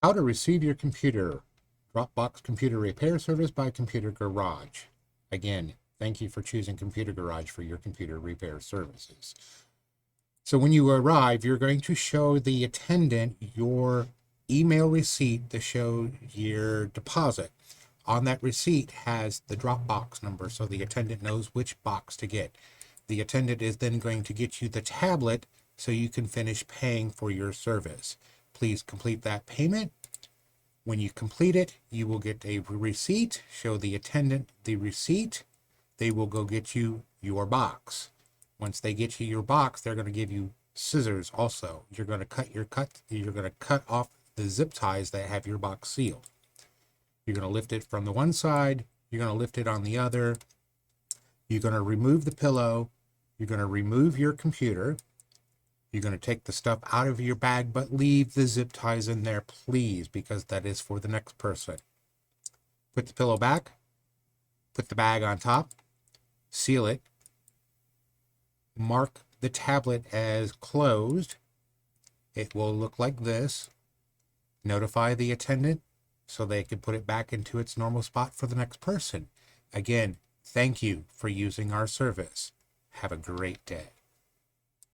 How to receive your computer. DropBox Computer Repair Service by Computer Garage. Again, thank you for choosing Computer Garage for your computer repair services. So when you arrive, you're going to show the attendant your email receipt to show your deposit. On that receipt has the Dropbox number, so the attendant knows which box to get. The attendant is then going to get you the tablet so you can finish paying for your service. Please complete that payment. When you complete it, you will get a receipt. Show the attendant the receipt. They will go get you your box. Once they get you your box, they're going to give you scissors also. You're going to cut off the zip ties that have your box sealed. You're going to lift it from the one side, you're going to lift it on the other. You're going to remove the pillow, you're going to remove your computer. You're going to take the stuff out of your bag, but leave the zip ties in there, please, because that is for the next person. Put the pillow back, put the bag on top, seal it, mark the tablet as closed. It will look like this. Notify the attendant so they can put it back into its normal spot for the next person. Again, thank you for using our service. Have a great day.